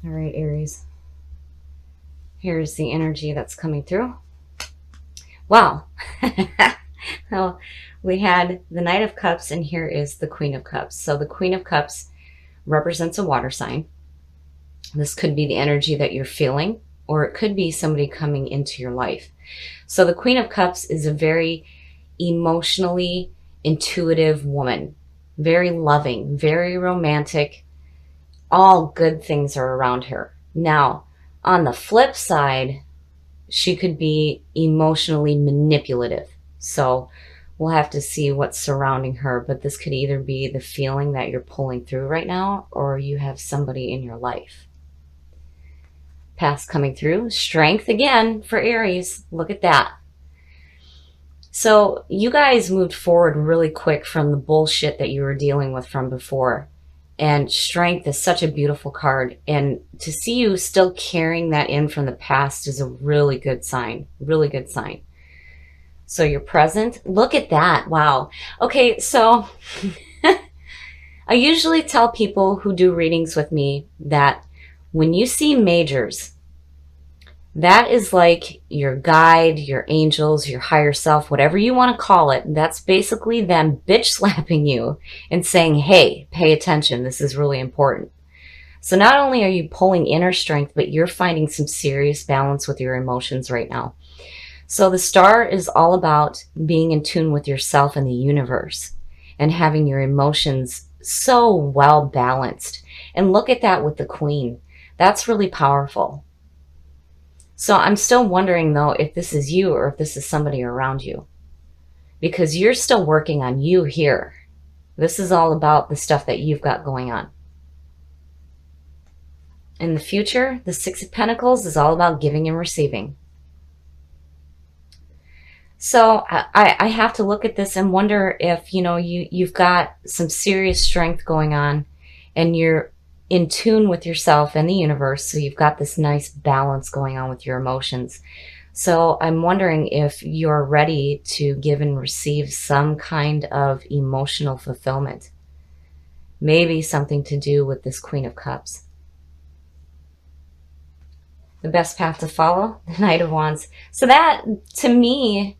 All right, Aries. Here's the energy that's coming through. Wow. Well, we had the Knight of Cups, and here is the Queen of Cups. So the Queen of Cups represents a water sign. This could be the energy that you're feeling, or it could be somebody coming into your life. So the Queen of Cups is a very emotionally intuitive woman, very loving, very romantic. All good things are around her. Now, on the flip side, she could be emotionally manipulative. So we'll have to see what's surrounding her, but this could either be the feeling that you're pulling through right now, or you have somebody in your life. Past coming through. Strength again for Aries. Look at that. So you guys moved forward really quick from the bullshit that you were dealing with from before. And strength is such a beautiful card. And to see you still carrying that in from the past is a really good sign. Really good sign. So you're present. Look at that. Wow. Okay, so I usually tell people who do readings with me that when you see majors, that is like your guide, your angels, your higher self, whatever you want to call it. That's basically them bitch slapping you and saying, hey, pay attention. This is really important. So not only are you pulling inner strength, but you're finding some serious balance with your emotions right now. So the star is all about being in tune with yourself and the universe and having your emotions so well balanced. And look at that with the Queen. That's really powerful. So I'm still wondering, though, if this is you or if this is somebody around you. Because you're still working on you here. This is all about the stuff that you've got going on. In the future, the Six of Pentacles is all about giving and receiving. So I have to look at this and wonder if, you've got some serious strength going on and you're in tune with yourself and the universe. So you've got this nice balance going on with your emotions. So I'm wondering if you're ready to give and receive some kind of emotional fulfillment. Maybe something to do with this Queen of Cups. The best path to follow, the Knight of Wands. So that, to me,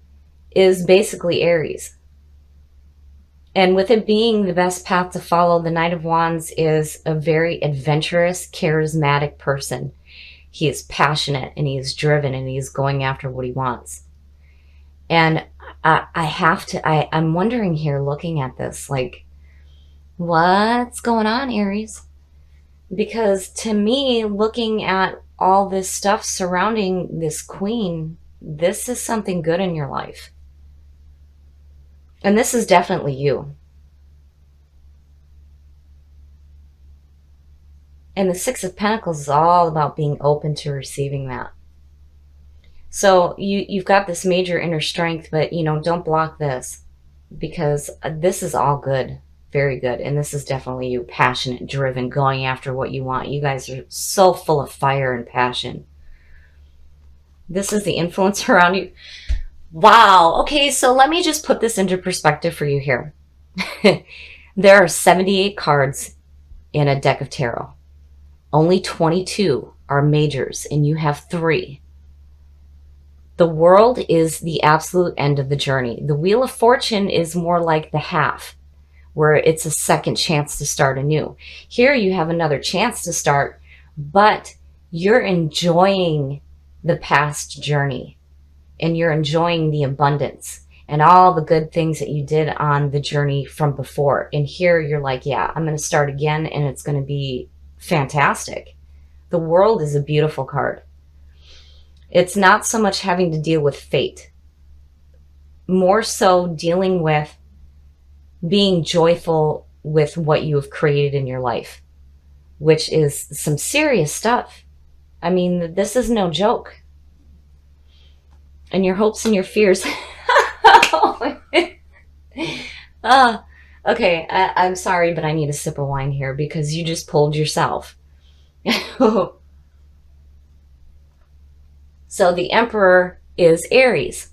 is basically Aries. And with it being the best path to follow, the Knight of Wands is a very adventurous, charismatic person. He is passionate and he is driven and he is going after what he wants. And I'm wondering here, looking at this, like, what's going on, Aries? Because to me, looking at all this stuff surrounding this Queen, this is something good in your life. And this is definitely you. And the Six of Pentacles is all about being open to receiving that. So you've got this major inner strength, but, don't block this, because this is all good, very good. And this is definitely you, passionate, driven, going after what you want. You guys are so full of fire and passion. This is the influence around you. Wow. Okay, so let me just put this into perspective for you here. There are 78 cards in a deck of tarot. Only 22 are majors, and you have 3. The World is the absolute end of the journey. The Wheel of Fortune is more like the half, where it's a second chance to start anew. Here you have another chance to start, but you're enjoying the past journey. And you're enjoying the abundance and all the good things that you did on the journey from before. And here you're like, yeah, I'm going to start again and it's going to be fantastic. The World is a beautiful card. It's not so much having to deal with fate, more so dealing with being joyful with what you have created in your life, which is some serious stuff. I mean, this is no joke. And your hopes and your fears. Okay, I'm sorry, but I need a sip of wine here because you just pulled yourself. So the Emperor is Aries.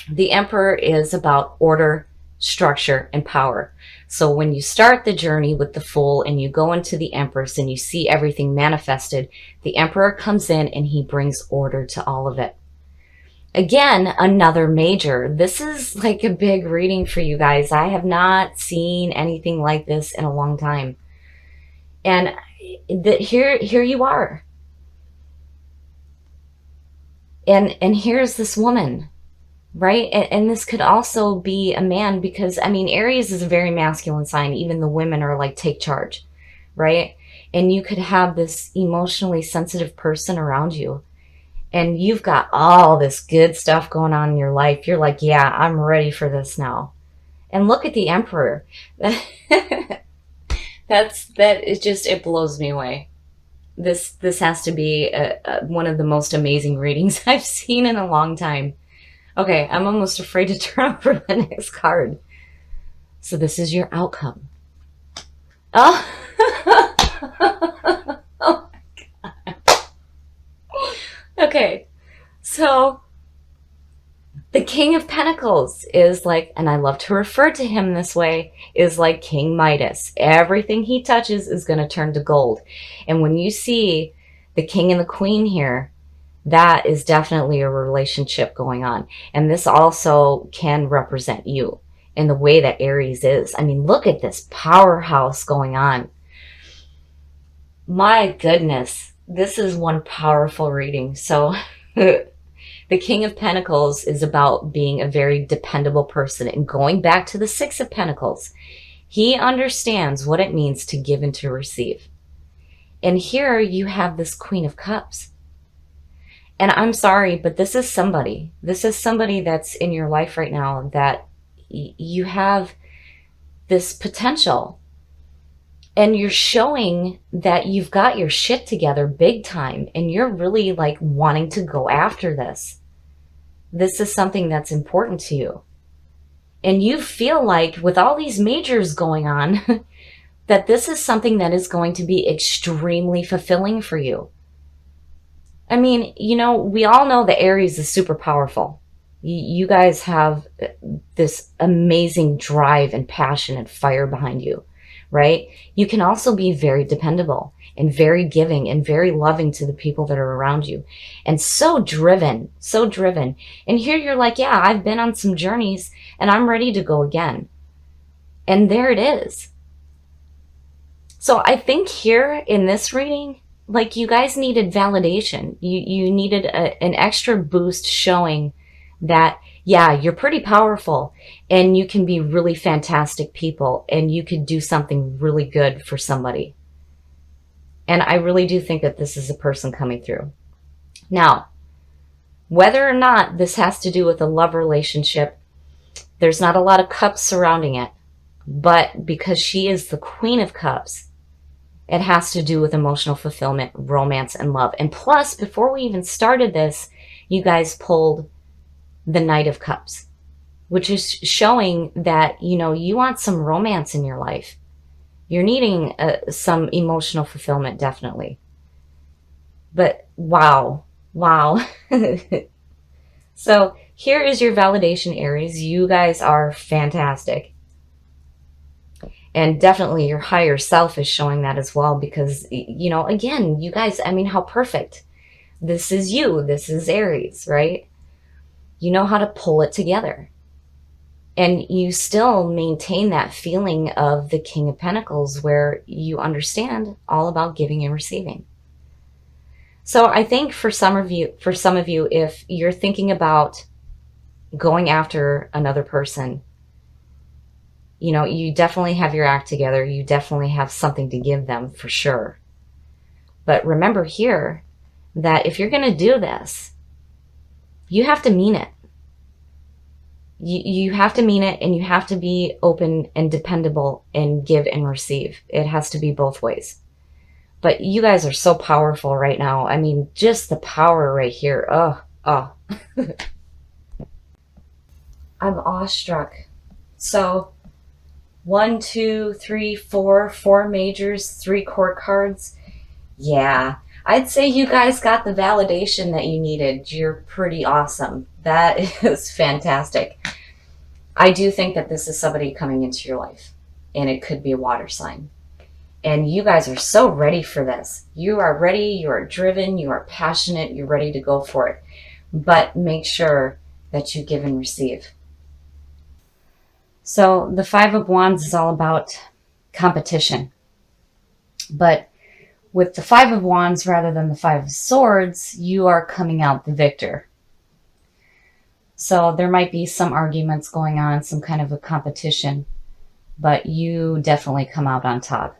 The Emperor is about order structure, and power. So when you start the journey with the Fool and you go into the Empress and you see everything manifested, the Emperor comes in and he brings order to all of it. Again, another major. This is like a big reading for you guys. I have not seen anything like this in a long time. And here you are. And here's this woman, right? And this could also be a man, because I mean, Aries is a very masculine sign. Even the women are like, take charge, right? And you could have this emotionally sensitive person around you, and you've got all this good stuff going on in your life. You're like, yeah, I'm ready for this now. And look at the Emperor. That is just, it blows me away. This has to be one of the most amazing readings I've seen in a long time. Okay, I'm almost afraid to turn over the next card. So this is your outcome. Oh, oh my God. Okay, so the King of Pentacles is like, and I love to refer to him this way, is like King Midas. Everything he touches is going to turn to gold. And when you see the King and the Queen here, that is definitely a relationship going on. And this also can represent you in the way that Aries is. I mean, look at this powerhouse going on. My goodness, this is one powerful reading. So the King of Pentacles is about being a very dependable person. And going back to the Six of Pentacles, he understands what it means to give and to receive. And here you have this Queen of Cups. And I'm sorry, but this is somebody that's in your life right now that you have this potential, and you're showing that you've got your shit together big time, and you're really like wanting to go after this. This is something that's important to you. And you feel like with all these majors going on, that this is something that is going to be extremely fulfilling for you. I mean, you know, we all know that Aries is super powerful. You guys have this amazing drive and passion and fire behind you, right? You can also be very dependable and very giving and very loving to the people that are around you, and so driven, so driven. And here you're like, yeah, I've been on some journeys and I'm ready to go again. And there it is. So I think here in this reading, like, you guys needed validation. You needed an extra boost showing that, yeah, you're pretty powerful and you can be really fantastic people and you could do something really good for somebody. And I really do think that this is a person coming through. Now, whether or not this has to do with a love relationship, there's not a lot of cups surrounding it. But because she is the Queen of Cups, it has to do with emotional fulfillment, romance, and love. And plus, before we even started this, you guys pulled the Knight of Cups, which is showing that, you know, you want some romance in your life. You're needing some emotional fulfillment, definitely. But wow, wow. So here is your validation, Aries. You guys are fantastic. And definitely your higher self is showing that as well, because, you know, again, you guys, I mean, how perfect. This is you. This is Aries, right? You know how to pull it together. And you still maintain that feeling of the King of Pentacles, where you understand all about giving and receiving. So I think for some of you, if you're thinking about going after another person, you know, you definitely have your act together. You definitely have something to give them for sure. But remember here that if you're going to do this, you have to mean it. You have to mean it, and you have to be open and dependable and give and receive. It has to be both ways. But you guys are so powerful right now. I mean, just the power right here. Oh. I'm awestruck. So 1, 2, 3, 4 majors, 3 court cards. Yeah, I'd say you guys got the validation that you needed. You're pretty awesome. That is fantastic. I do think that this is somebody coming into your life, and it could be a water sign. And you guys are so ready for this. You are ready, you are driven, you are passionate, you're ready to go for it. But make sure that you give and receive. So the Five of Wands is all about competition. But with the Five of Wands rather than the Five of Swords, you are coming out the victor. So there might be some arguments going on, some kind of a competition, but you definitely come out on top.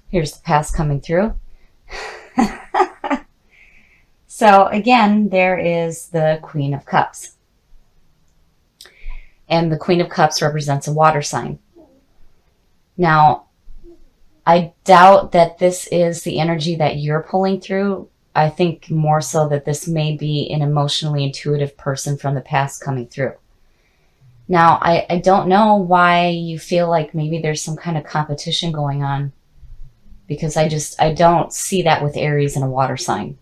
Here's the past coming through. So again, there is the Queen of Cups. And the Queen of Cups represents a water sign. Now, I doubt that this is the energy that you're pulling through. I think more so that this may be an emotionally intuitive person from the past coming through. Now, I don't know why you feel like maybe there's some kind of competition going on, because I don't see that with Aries and a water sign,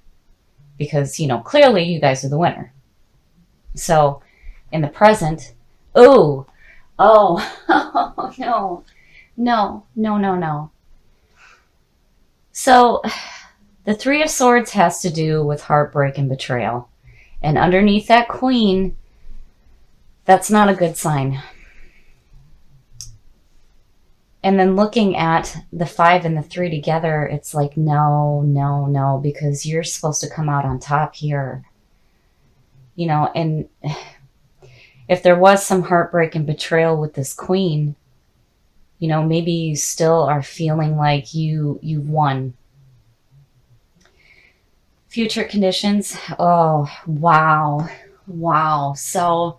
because, you know, clearly you guys are the winner. So in the present, oh, no. So the Three of Swords has to do with heartbreak and betrayal. And underneath that Queen, that's not a good sign. And then looking at the 5 and the 3 together, it's like, no, because you're supposed to come out on top here. You know, and if there was some heartbreak and betrayal with this Queen, you know, maybe you still are feeling like you've won. Future conditions. Oh, wow. So,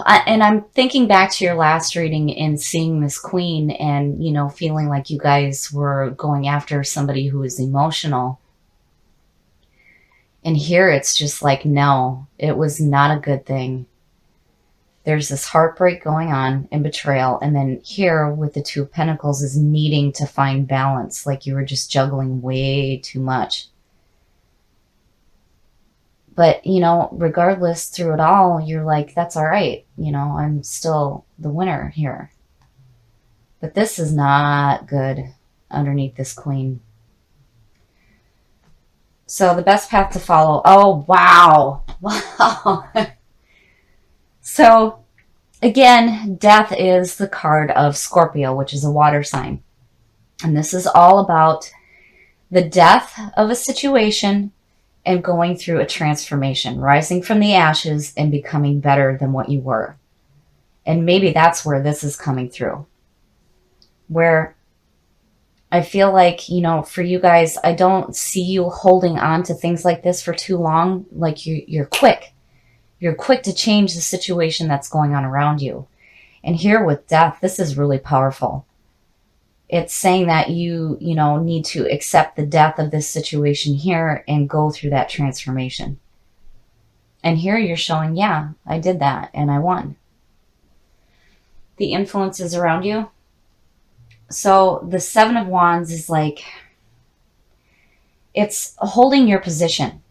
and I'm thinking back to your last reading and seeing this Queen and, you know, feeling like you guys were going after somebody who is emotional. And here it's just like, no, it was not a good thing. There's this heartbreak going on and betrayal. And then here with the Two of Pentacles is needing to find balance. Like you were just juggling way too much. But, you know, regardless through it all, you're like, that's all right. You know, I'm still the winner here. But this is not good underneath this Queen. So the best path to follow. Oh, wow. So again, death is the card of Scorpio, which is a water sign. And this is all about the death of a situation and going through a transformation, rising from the ashes and becoming better than what you were. And maybe that's where this is coming through. Where I feel like, you know, for you guys, I don't see you holding on to things like this for too long. Like you're quick. You're quick to change the situation that's going on around you. And here with death, this is really powerful. It's saying that you know, need to accept the death of this situation here and go through that transformation. And here you're showing, yeah, I did that and I won. The influences around you. So the Seven of Wands is like, it's holding your position.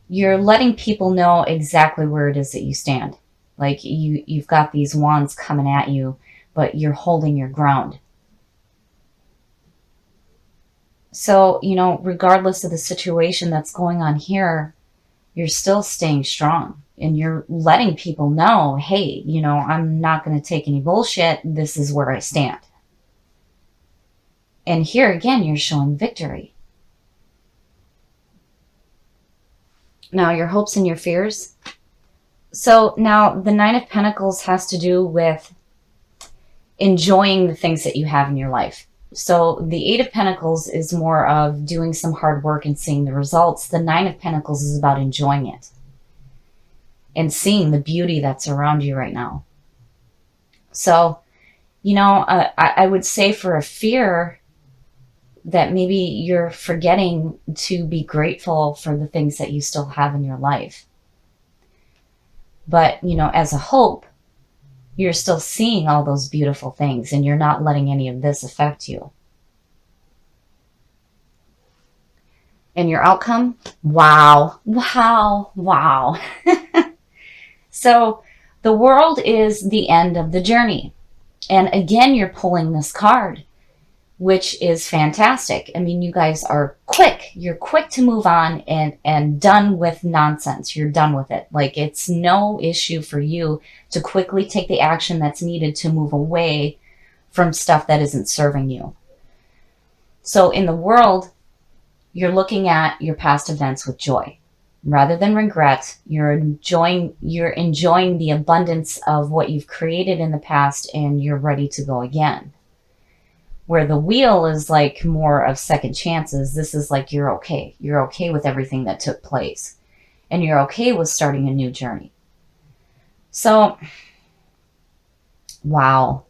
You're letting people know exactly where it is that you stand. Like you've got these wands coming at you, but you're holding your ground. So, you know, regardless of the situation that's going on here, you're still staying strong and you're letting people know, hey, you know, I'm not going to take any bullshit. This is where I stand. And here again, you're showing victory. Now, your hopes and your fears. So now the Nine of Pentacles has to do with enjoying the things that you have in your life. So the Eight of Pentacles is more of doing some hard work and seeing the results. The Nine of Pentacles is about enjoying it and seeing the beauty that's around you right now. So, you know, I would say for a fear that maybe you're forgetting to be grateful for the things that you still have in your life. But, you know, as a hope, you're still seeing all those beautiful things and you're not letting any of this affect you. And your outcome? Wow. So the world is the end of the journey. And again, you're pulling this card, which is fantastic. I mean, you guys are quick. You're quick to move on and done with nonsense. You're done with it. Like, it's no issue for you to quickly take the action that's needed to move away from stuff that isn't serving you. So in the world, you're looking at your past events with joy. Rather than regret, you're enjoying the abundance of what you've created in the past, and you're ready to go again. Where the wheel is like more of second chances, this is like you're okay. You're okay with everything that took place. And you're okay with starting a new journey. So, wow.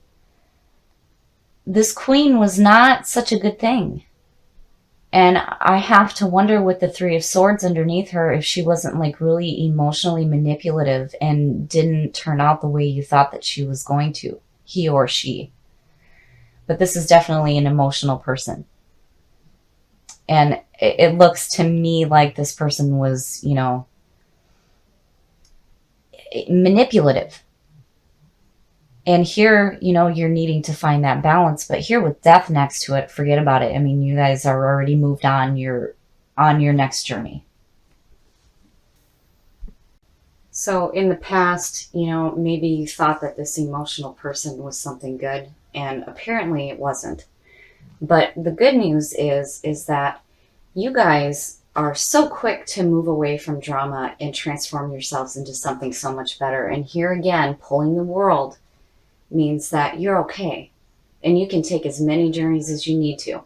This queen was not such a good thing. And I have to wonder with the Three of Swords underneath her if she wasn't like really emotionally manipulative and didn't turn out the way you thought that she was going to, he or she. But this is definitely an emotional person. And it looks to me like this person was, manipulative. And here, you're needing to find that balance. But here with death next to it, forget about it. I mean, you guys are already moved on. You're on your next journey. So in the past, maybe you thought that this emotional person was something good. And apparently it wasn't. But the good news is that you guys are so quick to move away from drama and transform yourselves into something so much better. And here again, pulling the world means that you're okay. And you can take as many journeys as you need to.